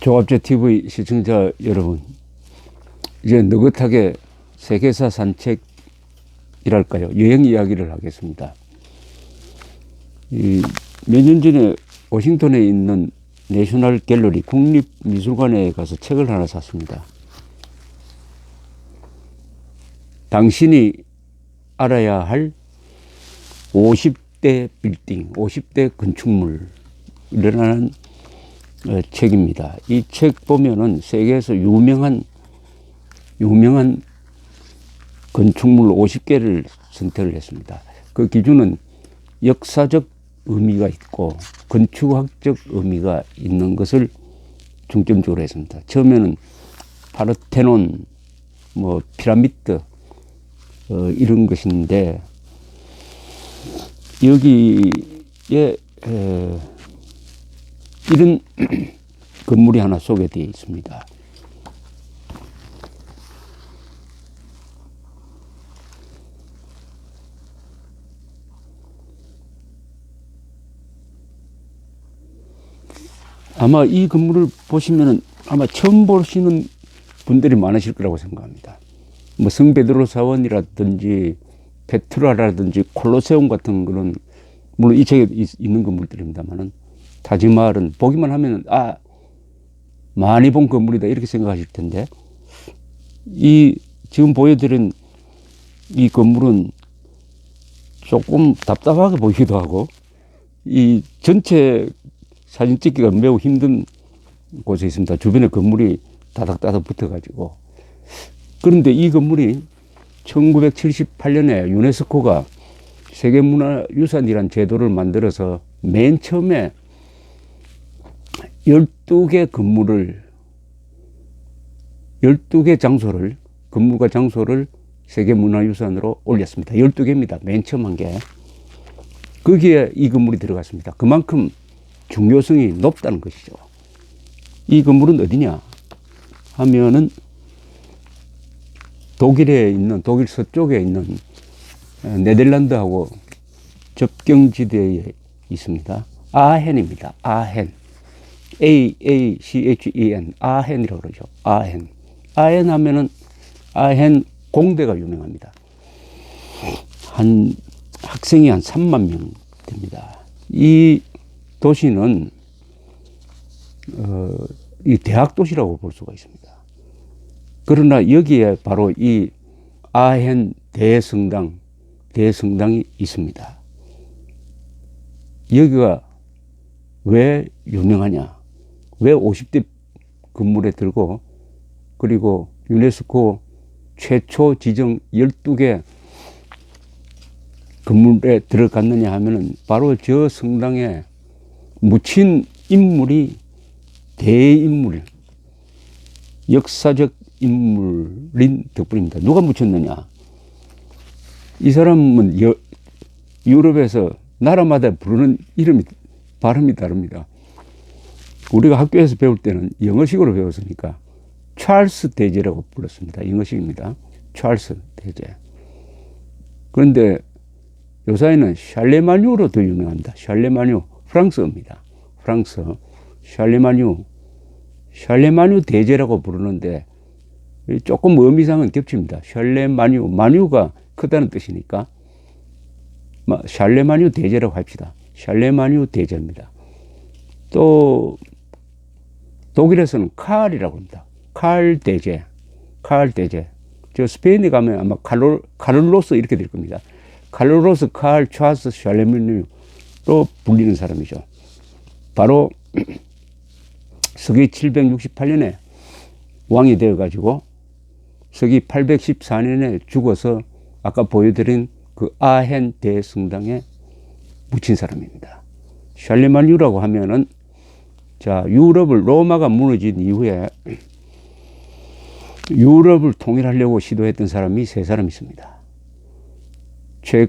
조합제 TV 시청자 여러분, 이제 느긋하게 세계사 산책이랄까요, 여행 이야기를 하겠습니다. 몇 년 전에 워싱턴에 있는 내셔널 갤러리 국립미술관에 가서 책을 하나 샀습니다. 당신이 알아야 할 50대 빌딩, 50대 건축물이라는 책입니다. 이 책 보면은 세계에서 유명한 건축물 50개를 선택을 했습니다. 그 기준은 역사적 의미가 있고 건축학적 의미가 있는 것을 중점적으로 했습니다. 처음에는 파르테논, 피라미드, 이런 것인데, 여기에 이런 건물이 하나 소개되어 있습니다. 아마 이 건물을 보시면은 아마 처음 보시는 분들이 많으실 거라고 생각합니다. 성 베드로 사원이라든지 페트라라든지 콜로세움 같은 거는 물론 이 책에 있는 건물들입니다만은, 타지마할은 보기만 하면은 많이 본 건물이다 이렇게 생각하실 텐데, 이 지금 보여드린 이 건물은 조금 답답하게 보이기도 하고, 이 전체 사진 찍기가 매우 힘든 곳에 있습니다. 주변에 건물이 다닥다닥 붙어가지고. 그런데 이 건물이 1978년에 유네스코가 세계문화유산이라는 제도를 만들어서 맨 처음에 12개 건물을, 12개 장소를, 건물과 장소를 세계문화유산으로 올렸습니다. 12개입니다. 맨 처음 한 게. 거기에 이 건물이 들어갔습니다. 그만큼 중요성이 높다는 것이죠. 이 건물은 어디냐 하면은 독일 서쪽에 있는 네덜란드하고 접경지대에 있습니다. 아헨입니다. 아헨. AACHEN. 아헨이라고 그러죠. 아헨. 아헨 하면은 아헨 공대가 유명합니다. 학생이 한 3만 명 됩니다. 이 도시는 이 대학 도시라고 볼 수가 있습니다. 그러나 여기에 바로 이 아헨 대성당이 있습니다. 여기가 왜 유명하냐? 왜 50대 건물에 들고, 그리고 유네스코 최초 지정 12개 건물에 들어갔느냐 하면은, 바로 저 성당에 묻힌 인물이 대인물, 역사적 인물인 덕분입니다. 누가 묻혔느냐? 이 사람은 유럽에서 나라마다 부르는 발음이 다릅니다. 우리가 학교에서 배울 때는 영어식으로 배웠으니까 찰스 대제라고 불렀습니다. 영어식입니다. 찰스 대제. 그런데 요사이는 샬레마뉴로 더 유명합니다. 샬레마뉴, 프랑스어입니다. 프랑스. 샬레마뉴 대제라고 부르는데 조금 의미상은 겹칩니다. 샬레마뉴, 마뉴가 크다는 뜻이니까 샬레마뉴 대제라고 합시다. 샬레마뉴 대제입니다. 또 독일에서는 칼이라고 합니다. 칼 대제. 저 스페인에 가면 아마 카를로스 이렇게 될 겁니다. 카를로스 칼 찰스 샬레마뉴로 불리는 사람이죠. 바로 서기 768년에 왕이 되어가지고 서기 814년에 죽어서 아까 보여드린 그 아헨 대성당에 묻힌 사람입니다. 샬레마뉴라고 하면은, 로마가 무너진 이후에 유럽을 통일하려고 시도했던 사람이 세 사람 있습니다.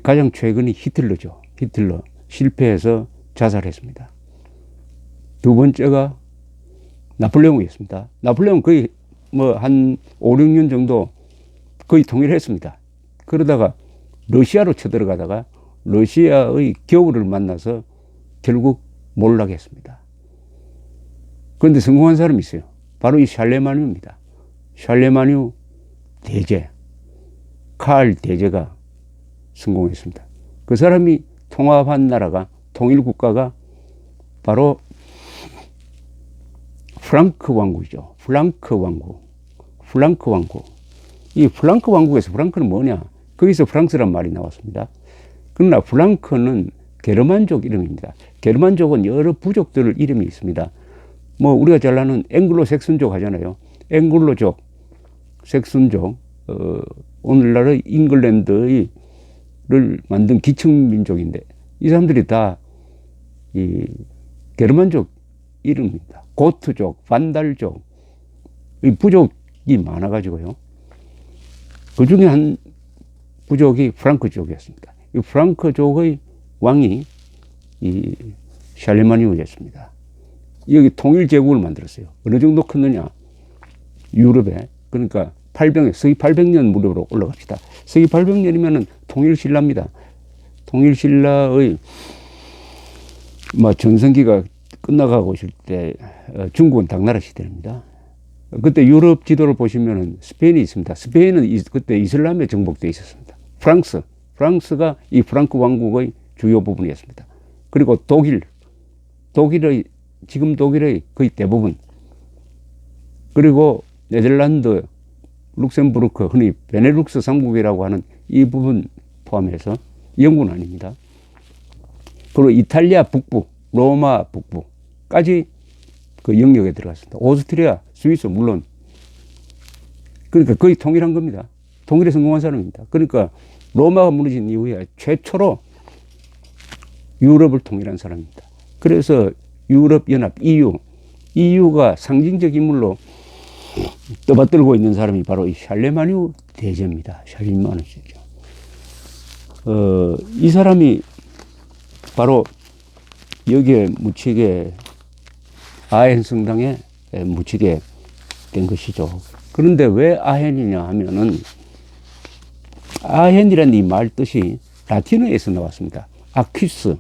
가장 최근이 히틀러죠. 히틀러 실패해서 자살했습니다. 두 번째가 나폴레옹이었습니다. 나폴레옹 거의 한 5, 6년 정도 거의 통일했습니다. 그러다가 러시아로 쳐들어가다가 러시아의 겨울을 만나서 결국 몰락했습니다. 그런데 성공한 사람이 있어요. 바로 이 샬레마뉴입니다. 샬레마뉴 대제, 칼 대제가 성공했습니다. 그 사람이 통합한 나라가, 통일 국가가 바로 프랑크 왕국이죠. 프랑크 왕국. 프랑크 왕국. 이 프랑크 왕국에서, 프랑크는 뭐냐? 거기서 프랑스란 말이 나왔습니다. 그러나 프랑크는 게르만족 이름입니다. 게르만족은 여러 부족들 이름이 있습니다. 뭐 우리가 잘 아는 앵글로 색슨족 하잖아요. 앵글로족, 색슨족, 오늘날의 잉글랜드를 만든 기층민족인데 이 사람들이 다 이 게르만족 이름입니다. 고트족, 반달족, 이 부족이 많아가지고요. 그 중에 한 부족이 프랑크족이었습니다. 이 프랑크족의 왕이 이 샬레마뉴였습니다. 여기 통일제국을 만들었어요. 어느 정도 컸느냐? 유럽에. 그러니까 서기 800년 무렵으로 올라갑시다. 서기 800년이면은 통일신라입니다. 통일신라의 전성기가 끝나가고 있을 때 중국은 당나라 시대입니다. 그때 유럽 지도를 보시면은 스페인이 있습니다. 스페인은 그때 이슬람에 정복되어 있었습니다. 프랑스가 이 프랑크 왕국의 주요 부분이었습니다. 그리고 지금 독일의 거의 대부분, 그리고 네덜란드, 룩셈부르크, 흔히 베네룩스 3국이라고 하는 이 부분 포함해서, 영국은 아닙니다. 그리고 이탈리아 북부, 로마 북부까지 그 영역에 들어갔습니다. 오스트리아, 스위스 물론. 그러니까 거의 통일한 겁니다. 통일에 성공한 사람입니다. 그러니까 로마가 무너진 이후에 최초로 유럽을 통일한 사람입니다. 그래서 유럽연합, EU가 상징적 인물로 떠받들고 있는 사람이 바로 이 샬레마뉴 대제입니다. 샬레마뉴 대제. 이 사람이 바로 여기에 묻히게, 아헨 성당에 묻히게 된 것이죠. 그런데 왜 아헨이냐 하면은, 아헨이라는 이 말 뜻이 라틴어에서 나왔습니다. 아퀴스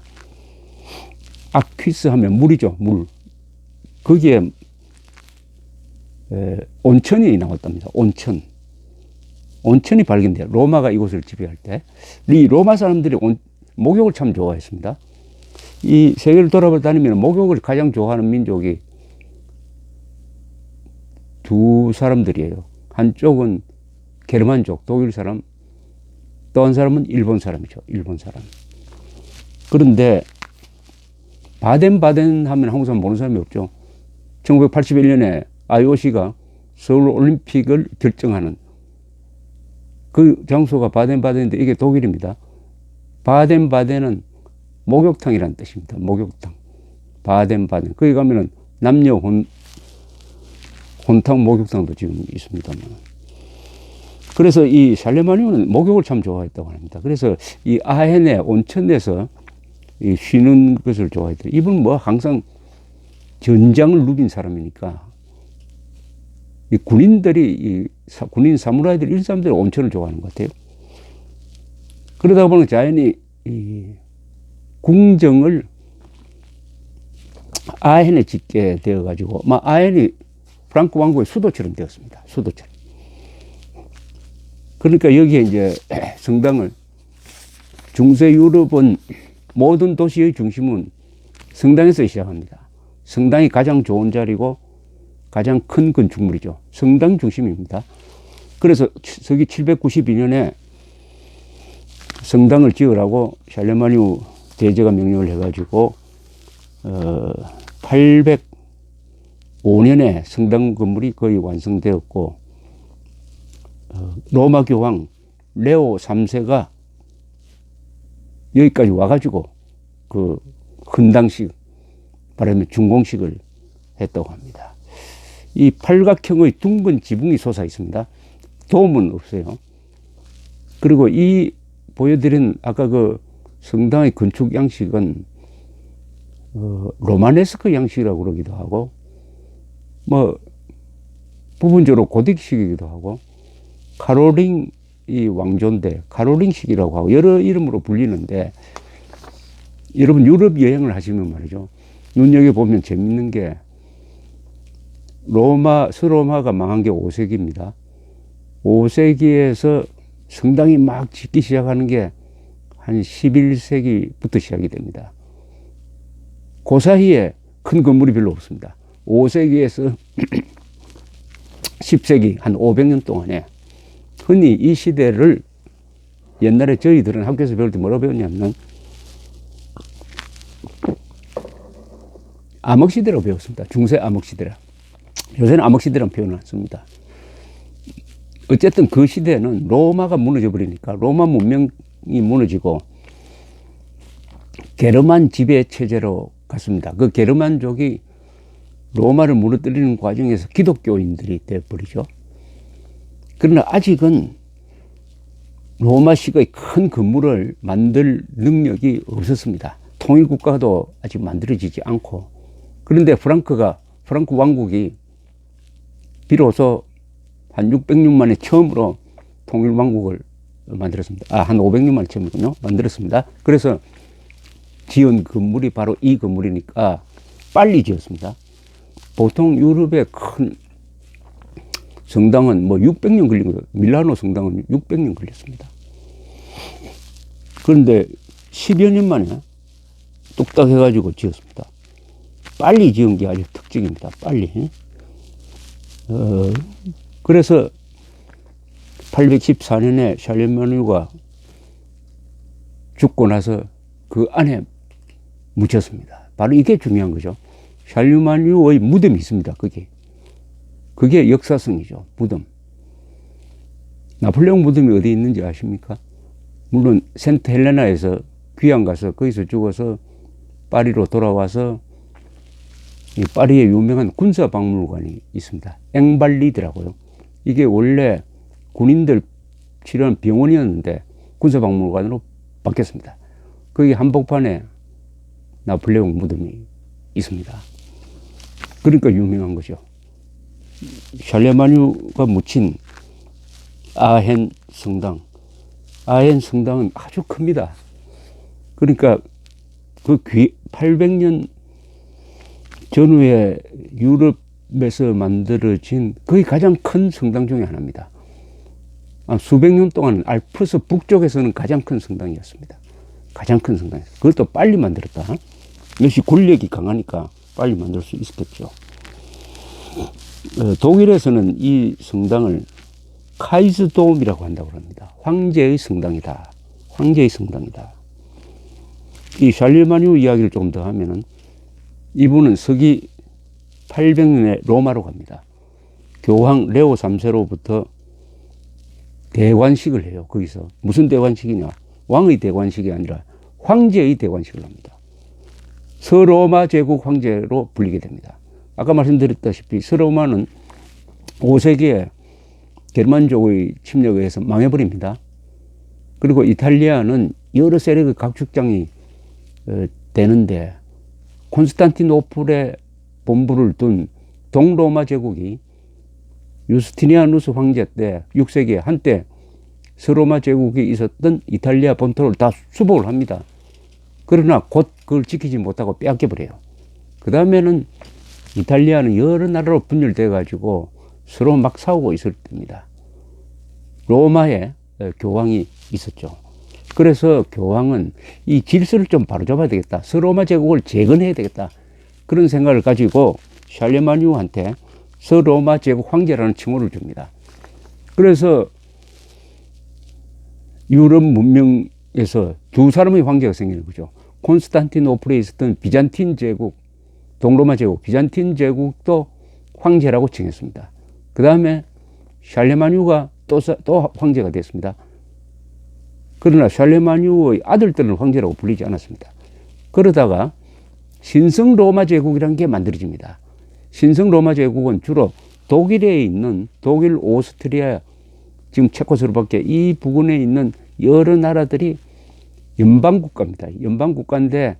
하면 물이죠, 물. 거기에 온천이 나왔답니다. 온천이 발견돼요. 로마가 이곳을 지배할 때. 이 로마 사람들이 목욕을 참 좋아했습니다. 이 세계를 돌아다니면 목욕을 가장 좋아하는 민족이 두 사람들이에요. 한쪽은 게르만족, 독일 사람, 또 한 사람은 일본 사람이죠. 일본 사람. 그런데 바덴 하면 한국 사람 모르는 사람이 없죠. 1981년에 IOC가 서울 올림픽을 결정하는 그 장소가 바덴인데 이게 독일입니다. 바덴은 목욕탕이라는 뜻입니다. 목욕탕. 바덴. 거기 가면은 남녀 혼탕 목욕탕도 지금 있습니다만. 그래서 이 샬레마뉴는 목욕을 참 좋아했다고 합니다. 그래서 이 아헨의 온천에서 이 쉬는 것을 좋아했대요. 이분은 항상 전장을 누빈 사람이니까 이 군인들이, 군인 사무라이들, 이런 사람들이 온천을 좋아하는 것 같아요. 그러다 보니 자연히 이 궁정을 아헨에 짓게 되어가지고, 아헨이 프랑크 왕국의 수도처럼 되었습니다. 수도처럼. 그러니까 여기에 이제 성당을, 중세 유럽은 모든 도시의 중심은 성당에서 시작합니다. 성당이 가장 좋은 자리고 가장 큰 건축물이죠. 성당 중심입니다. 그래서 서기 792년에 성당을 지으라고 샬레마뉴 대제가 명령을 해가지고 805년에 성당 건물이 거의 완성되었고, 로마 교황 레오 3세가 여기까지 와가지고 그 헌당식, 말하면 준공식을 했다고 합니다. 이 팔각형의 둥근 지붕이 솟아 있습니다. 돔은 없어요. 그리고 이 보여드린 아까 그 성당의 건축 양식은 로마네스크 양식이라고 그러기도 하고, 부분적으로 고딕식이기도 하고, 카롤링 이 왕조인데 카롤링식이라고 하고 여러 이름으로 불리는데, 여러분 유럽 여행을 하시면 말이죠, 눈여겨보면 재밌는 게 서로마가 망한 게 5세기입니다. 5세기에서 성당이 막 짓기 시작하는 게 한 11세기부터 시작이 됩니다. 그 사이에 큰 건물이 별로 없습니다. 5세기에서 10세기 한 500년 동안에 흔히 이 시대를 옛날에 저희들은 학교에서 배울 때 뭐라고 배웠냐면 암흑시대라고 배웠습니다. 중세 암흑시대라. 요새는 암흑시대라는 표현을 안 씁니다. 어쨌든 그 시대는 로마가 무너져 버리니까 로마 문명이 무너지고 게르만 지배 체제로 갔습니다. 그 게르만족이 로마를 무너뜨리는 과정에서 기독교인들이 되어버리죠. 그러나 아직은 로마식의 큰 건물을 만들 능력이 없었습니다. 통일국가도 아직 만들어지지 않고. 그런데 프랑크 왕국이 비로소 한 600년 만에 처음으로 통일왕국을 만들었습니다. 한 500년 만에 처음이군요. 만들었습니다. 그래서 지은 건물이 바로 이 건물이니까 빨리 지었습니다. 보통 유럽의 큰 성당은 뭐 600년 걸린 거예요. 밀라노 성당은 600년 걸렸습니다. 그런데 10여 년 만에 뚝딱 해가지고 지었습니다. 빨리 지은 게 아주 특징입니다. 빨리. 그래서 814년에 샬레마뉴가 죽고 나서 그 안에 묻혔습니다. 바로 이게 중요한 거죠. 샬레마뉴의 무덤이 있습니다. 그게 역사성이죠. 무덤. 나폴레옹 무덤이 어디 있는지 아십니까? 물론 센트 헬레나에서 귀양 가서 거기서 죽어서 파리로 돌아와서 이 파리에 유명한 군사박물관이 있습니다. 앵발리드라고요. 이게 원래 군인들 치료한 병원이었는데 군사박물관으로 바뀌었습니다. 거기 한복판에 나폴레옹 무덤이 있습니다. 그러니까 유명한 거죠. 샬레마뉴가 묻힌 아헨 성당. 아헨 성당은 아주 큽니다. 그러니까 그 800년 전후에 유럽에서 만들어진 거의 가장 큰 성당 중에 하나입니다. 수백 년 동안 알프스 북쪽에서는 가장 큰 성당이었습니다. 가장 큰 성당이었어요. 그것도 빨리 만들었다. 역시 권력이 강하니까 빨리 만들 수 있었겠죠. 독일에서는 이 성당을 카이스돔이라고 한다고 합니다. 황제의 성당이다. 황제의 성당이다. 이 샬레마뉴 이야기를 조금 더 하면은 이분은 서기 800년에 로마로 갑니다. 교황 레오 3세로부터 대관식을 해요. 거기서 무슨 대관식이냐? 왕의 대관식이 아니라 황제의 대관식을 합니다. 서로마 제국 황제로 불리게 됩니다. 아까 말씀드렸다시피 서로마는 5세기에 게르만족의 침략에 의해서 망해버립니다. 그리고 이탈리아는 여러 세력의 각축장이 되는데 콘스탄티노플에 본부를 둔 동로마 제국이 유스티니아누스 황제 때 6세기에 한때 서로마 제국이 있었던 이탈리아 본토를 다 수복을 합니다. 그러나 곧 그걸 지키지 못하고 빼앗겨버려요. 그 다음에는 이탈리아는 여러 나라로 분열돼 가지고 서로 막 싸우고 있을 때입니다. 로마에 교황이 있었죠. 그래서 교황은 이 질서를 좀 바로잡아야 되겠다. 서로마 제국을 재건해야 되겠다. 그런 생각을 가지고 샬레마뉴한테 서로마 제국 황제라는 칭호를 줍니다. 그래서 유럽 문명에서 두 사람의 황제가 생기는 거죠. 콘스탄티노플에 있었던 비잔틴 제국, 동로마 제국, 비잔틴 제국도 황제라고 칭했습니다. 그 다음에 샬레마뉴가 또 황제가 됐습니다. 그러나 샬레마뉴의 아들들은 황제라고 불리지 않았습니다. 그러다가 신성 로마 제국이라는 게 만들어집니다. 신성 로마 제국은 주로 독일에 있는 독일, 오스트리아, 지금 체코스로바키아 이 부근에 있는 여러 나라들이 연방국가입니다. 연방국가인데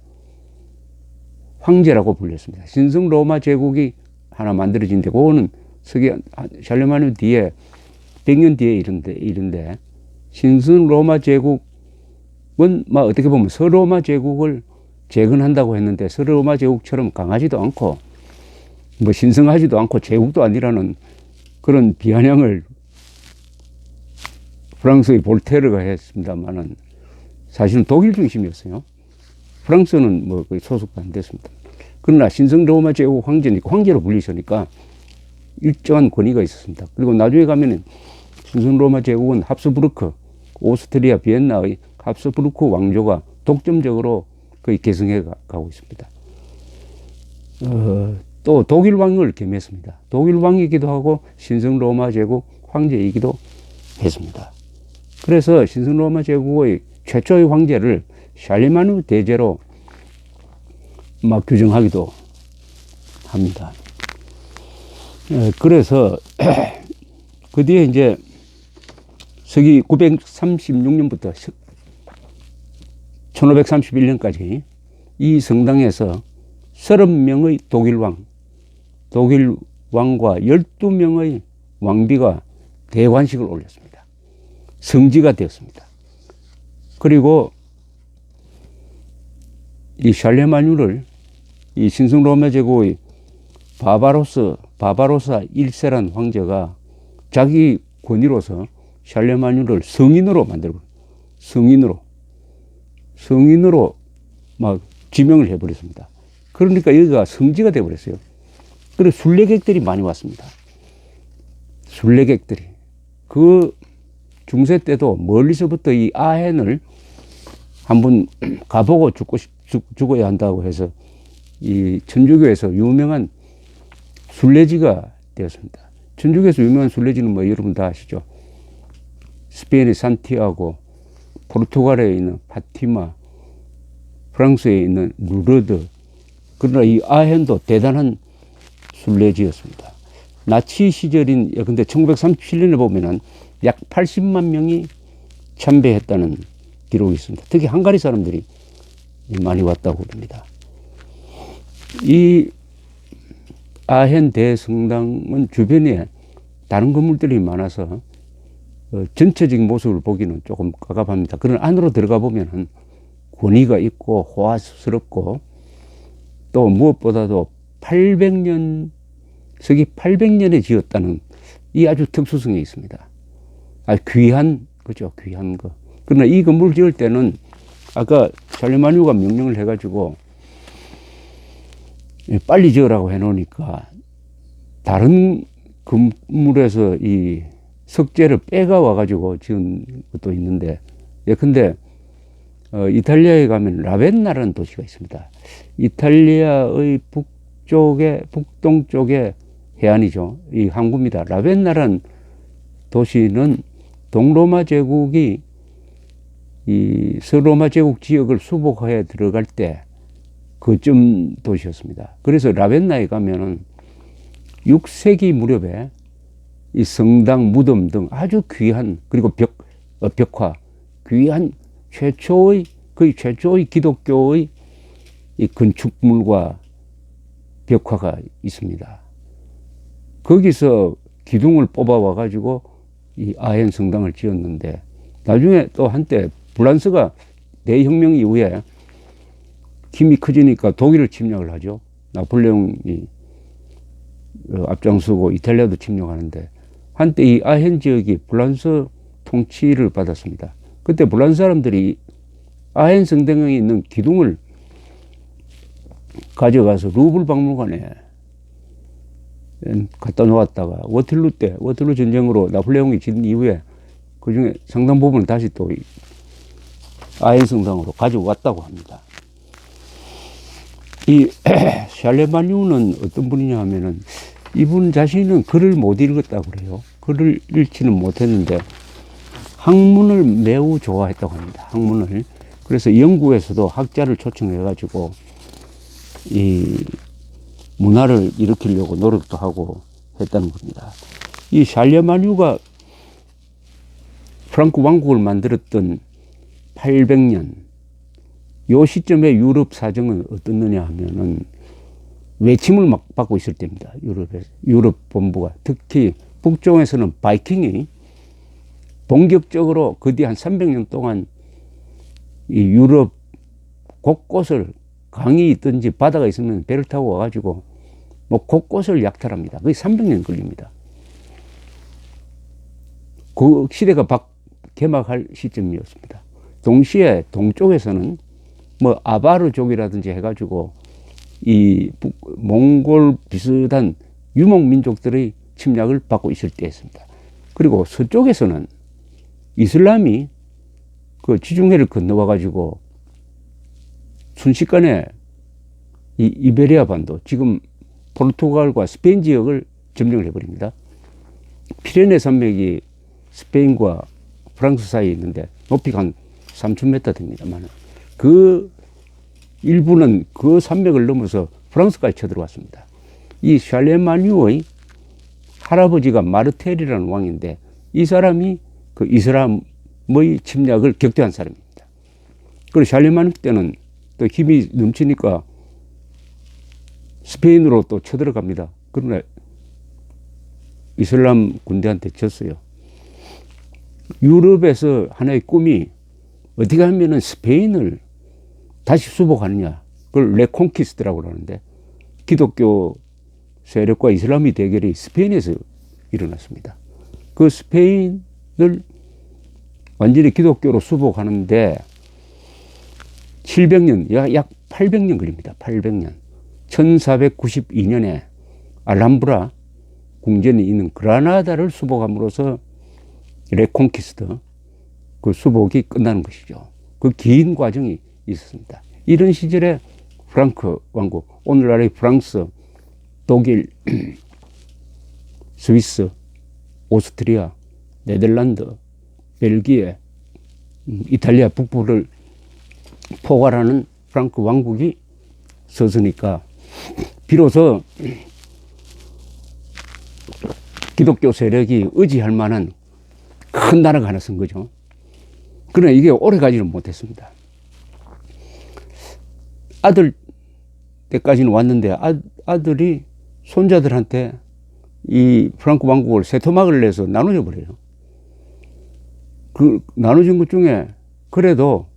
황제라고 불렸습니다. 신성 로마 제국이 하나 만들어진데 그거는 샬레마뉴 뒤에 100년 뒤에 이런데 신성 로마 제국은 어떻게 보면 서로마 제국을 재건한다고 했는데 서로마 제국처럼 강하지도 않고 뭐 신성하지도 않고 제국도 아니라는 그런 비아냥을 프랑스의 볼테르가 했습니다만은 사실은 독일 중심이었어요. 프랑스는 뭐 거의 소속도 안 됐습니다. 그러나 신성 로마 제국 황제니까, 황제로 불리시니까 일정한 권위가 있었습니다. 그리고 나중에 가면은 신성 로마 제국은 합스부르크, 오스트리아 비엔나의 합스부르크 왕조가 독점적으로 거의 계승해 가고 있습니다. 또 독일 왕을 겸했습니다. 독일 왕이기도 하고 신성 로마 제국 황제이기도 했습니다. 그래서 신성 로마 제국의 최초의 황제를 샬레마누 대제로 막 규정하기도 합니다. 그래서 그 뒤에 이제 서기 936년부터 1531년까지 이 성당에서 30명의 독일 왕과 12명의 왕비가 대관식을 올렸습니다. 성지가 되었습니다. 그리고 이 샬레마뉴를 이 신성 로마 제국의 바바로사 1세란 황제가 자기 권위로서 샬레마뉴를 성인으로 만들고 성인으로 막 지명을 해버렸습니다. 그러니까 여기가 성지가 되어버렸어요. 그래서 순례객들이 많이 왔습니다. 순례객들이. 그 중세 때도 멀리서부터 이 아헨을 한번 가보고 죽어야 한다고 해서 이 천주교에서 유명한 순례지가 되었습니다. 천주교에서 유명한 순례지는 뭐 여러분 다 아시죠? 스페인의 산티아고, 포르투갈에 있는 파티마, 프랑스에 있는 루르드. 그러나 이 아헨도 대단한 순례지였습니다. 나치 시절인, 근데 1937년에 보면은 약 80만 명이 참배했다는 기록이 있습니다. 특히 헝가리 사람들이 많이 왔다고 합니다. 이 아헨 대성당은 주변에 다른 건물들이 많아서 전체적인 모습을 보기는 조금 깝깝합니다. 그러나 안으로 들어가 보면은 권위가 있고 호화스럽고 또 무엇보다도 800년, 서기 800년에 지었다는 이 아주 특수성이 있습니다. 귀한, 그죠? 귀한 거. 그러나 이 건물을 지을 때는 아까 샬레마뉴가 명령을 해가지고 빨리 지으라고 해놓으니까 다른 건물에서 이 석재를 빼가 와가지고 지은 것도 있는데, 예컨대 이탈리아에 가면 라벤나라는 도시가 있습니다. 이탈리아의 북동쪽에 해안이죠. 이 항구입니다. 라벤나라는 도시는 동로마 제국이 이 서로마 제국 지역을 수복해 들어갈 때 거점 도시였습니다. 그래서 라벤나에 가면은 6세기 무렵에 이 성당, 무덤 등 아주 귀한, 그리고 벽화, 귀한 거의 최초의 기독교의 이 건축물과 벽화가 있습니다. 거기서 기둥을 뽑아와 가지고 이 아헨 성당을 지었는데, 나중에 또 한때 프랑스가 대혁명 이후에 힘이 커지니까 독일을 침략을 하죠. 나폴레옹이 앞장서고 이탈리아도 침략하는데, 한때 이 아헨 지역이 프랑스 통치를 받았습니다. 그때 프랑스 사람들이 아헨 성당에 있는 기둥을 가져가서 루브르 박물관에 갖다 놓았다가 워틀루 전쟁으로 나폴레옹이 진 이후에 그 중에 상당 부분을 다시 또 아헨 성당으로 가져왔다고 합니다. 이 샬레마뉴는 어떤 분이냐 하면은, 이분 자신은 글을 못 읽었다고 그래요. 글을 읽지는 못했는데 학문을 매우 좋아했다고 합니다. 학문을. 그래서 영국에서도 학자를 초청해 가지고 이 문화를 일으키려고 노력도 하고 했다는 겁니다. 이 샬레마뉴가 프랑크 왕국을 만들었던 800년, 요 시점에 유럽 사정은 어떻느냐 하면은 외침을 막 받고 있을 때입니다. 유럽 본부가. 특히 북쪽에서는 바이킹이 본격적으로 그 뒤 한 300년 동안 이 유럽 곳곳을 강이 있든지 바다가 있으면 배를 타고 와가지고 뭐 곳곳을 약탈합니다. 거의 300년 걸립니다. 그 시대가 개막할 시점이었습니다. 동시에 동쪽에서는 뭐 아바르족이라든지 해가지고 이 몽골 비슷한 유목민족들의 침략을 받고 있을 때였습니다. 그리고 서쪽에서는 이슬람이 그 지중해를 건너와가지고 순식간에 이 이베리아 반도, 지금 포르투갈과 스페인 지역을 점령을 해버립니다. 피레네 산맥이 스페인과 프랑스 사이에 있는데 높이가 한 3,000m 됩니다만 그 일부는 그 산맥을 넘어서 프랑스까지 쳐들어왔습니다. 이 샬레마뉴의 할아버지가 마르텔이라는 왕인데 이 사람이 그 이슬람의 침략을 격퇴한 사람입니다. 그리고 샬레마뉴 때는 또 힘이 넘치니까 스페인으로 또 쳐들어갑니다. 그러나 이슬람 군대한테 졌어요. 유럽에서 하나의 꿈이 어떻게 하면은 스페인을 다시 수복하느냐. 그걸 레콩키스트라고 하는데 기독교 세력과 이슬람의 대결이 스페인에서 일어났습니다. 그 스페인을 완전히 기독교로 수복하는데 700년, 약 800년 걸립니다. 800년. 1492년에 알함브라 궁전이 있는 그라나다를 수복함으로써 레콩키스트, 그 수복이 끝나는 것이죠. 그 긴 과정이 있었습니다. 이런 시절에 프랑크 왕국, 오늘날의 프랑스, 독일, 스위스, 오스트리아, 네덜란드, 벨기에, 이탈리아 북부를 포괄하는 프랑크 왕국이 서서니까 비로소 기독교 세력이 의지할 만한 큰 나라가 하나 쓴 거죠. 그러나 이게 오래 가지는 못했습니다. 아들 때까지는 왔는데 아들이 손자들한테 이 프랑크 왕국을 세 토막을 내서 나눠줘 버려요. 그 나눠준 것 중에 그래도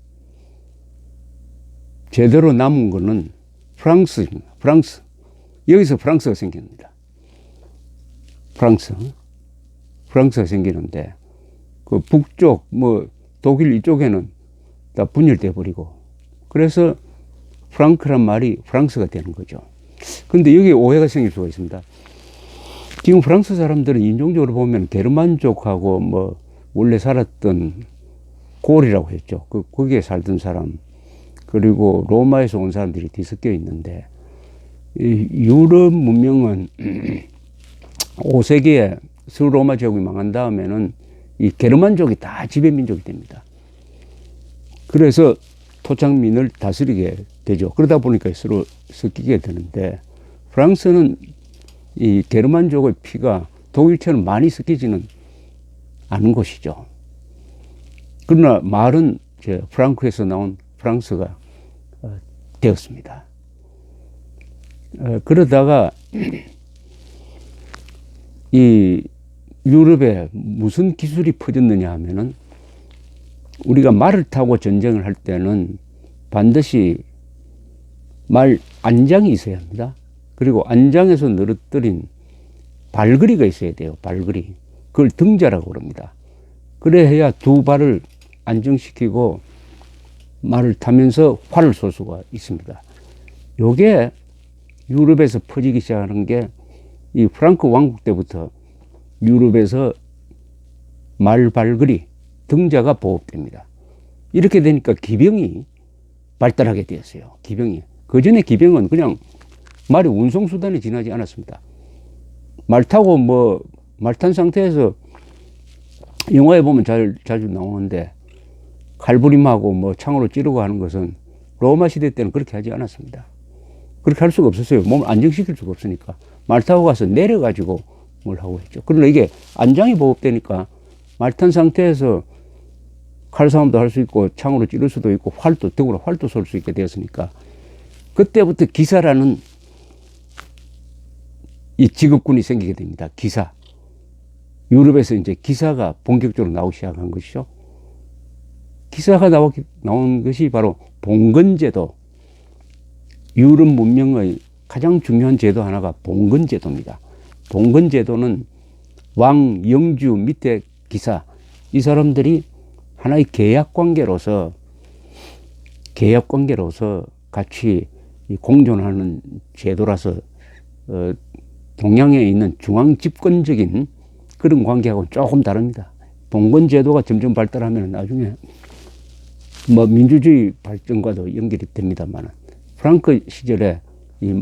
제대로 남은 거는 프랑스입니다. 프랑스. 여기서 프랑스가 생깁니다. 프랑스가 생기는데 그 북쪽 뭐 독일 이쪽에는 다 분열돼 버리고 그래서 프랑크란 말이 프랑스가 되는 거죠. 근데 여기에 오해가 생길 수가 있습니다. 지금 프랑스 사람들은 인종적으로 보면 게르만족하고 뭐 원래 살았던 골이라고 했죠. 거기에 살던 사람 그리고 로마에서 온 사람들이 뒤섞여 있는데 이 유럽 문명은 5세기에 서로마 제국이 망한 다음에는 이 게르만족이 다 지배민족이 됩니다. 그래서 토착민을 다스리게 되죠. 그러다 보니까 서로 섞이게 되는데 프랑스는 이 게르만족의 피가 독일처럼 많이 섞이지는 않은 곳이죠. 그러나 말은 프랑크에서 나온 프랑스가 되었습니다. 그러다가 이 유럽에 무슨 기술이 퍼졌느냐 하면은 우리가 말을 타고 전쟁을 할 때는 반드시 말 안장이 있어야 합니다. 그리고 안장에서 늘어뜨린 발걸이가 있어야 돼요. 발걸이. 그걸 등자라고 그럽니다. 그래야 두 발을 안정시키고 말을 타면서 활을 쏠 수가 있습니다. 요게 유럽에서 퍼지기 시작하는 게 이 프랑크 왕국 때부터 유럽에서 말 발걸이, 등자가 보급됩니다. 이렇게 되니까 기병이 발달하게 되었어요. 기병이. 그 전에 기병은 그냥 말이 운송수단에 지나지 않았습니다. 말 타고 말 탄 상태에서 영화에 보면 자주 나오는데 칼부림하고 창으로 찌르고 하는 것은 로마 시대 때는 그렇게 하지 않았습니다. 그렇게 할 수가 없었어요. 몸을 안정시킬 수가 없으니까. 말 타고 가서 내려가지고 뭘 하고 했죠. 그러나 이게 안장이 보급되니까 말 탄 상태에서 칼싸움도 할 수 있고 창으로 찌를 수도 있고 등으로 활도 쏠 수 있게 되었으니까 그때부터 기사라는 이 직업군이 생기게 됩니다. 기사. 유럽에서 이제 기사가 본격적으로 나오기 시작한 것이죠. 기사가 나온 것이 바로 봉건제도, 유럽 문명의 가장 중요한 제도 하나가 봉건제도입니다. 봉건제도는 왕, 영주, 밑에 기사, 이 사람들이 하나의 계약관계로서 같이 공존하는 제도라서 동양에 있는 중앙집권적인 그런 관계하고는 조금 다릅니다. 봉건제도가 점점 발달하면 나중에 뭐 민주주의 발전과도 연결이 됩니다만, 프랑크 시절에 이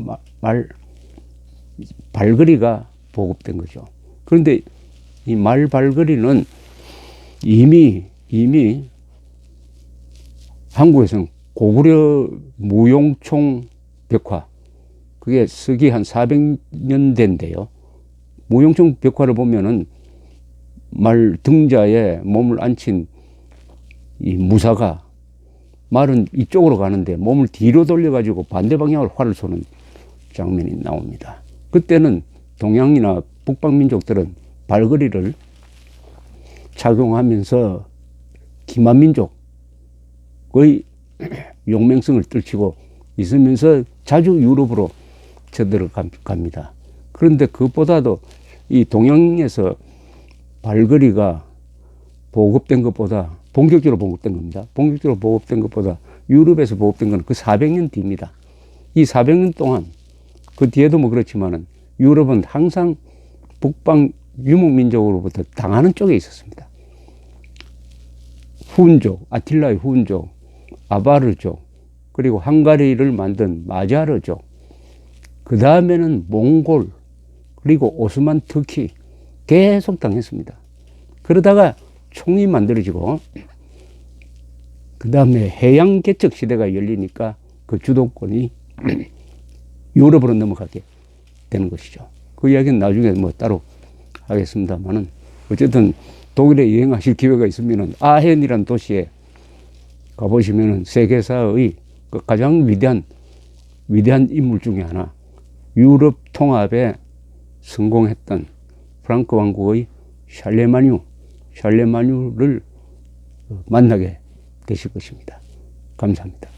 발걸이가 보급된 거죠. 그런데 이 말 발걸이는 이미 한국에서는 고구려 무용총 벽화, 그게 서기 한 400년대인데요. 무용총 벽화를 보면은 말 등자에 몸을 앉힌 이 무사가 말은 이쪽으로 가는데 몸을 뒤로 돌려가지고 반대 방향으로 활을 쏘는 장면이 나옵니다. 그때는 동양이나 북방민족들은 발걸이를 착용하면서 기만민족의 용맹성을 떨치고 있으면서 자주 유럽으로 쳐들어갑니다. 그런데 그것보다도 이 동양에서 발걸이가 보급된 것보다 본격적으로 보급된 겁니다. 본격적으로 보급된 것보다 유럽에서 보급된 건 그 400년 뒤입니다. 이 400년 동안 그 뒤에도 뭐 그렇지만은 유럽은 항상 북방 유목민족으로부터 당하는 쪽에 있었습니다. 훈족, 아틸라의 훈족, 아바르족, 그리고 헝가리를 만든 마자르족, 그 다음에는 몽골, 그리고 오스만 터키 계속 당했습니다. 그러다가 총이 만들어지고 그 다음에 해양 개척 시대가 열리니까 그 주도권이 유럽으로 넘어가게 되는 것이죠. 그 이야기는 나중에 뭐 따로 하겠습니다만은, 어쨌든 독일에 여행하실 기회가 있으면은 아헨이라는 도시에 가보시면은 세계사의 그 가장 위대한 인물 중에 하나, 유럽 통합에 성공했던 프랑크 왕국의 샬레마뉴를 만나게 되실 것입니다. 감사합니다.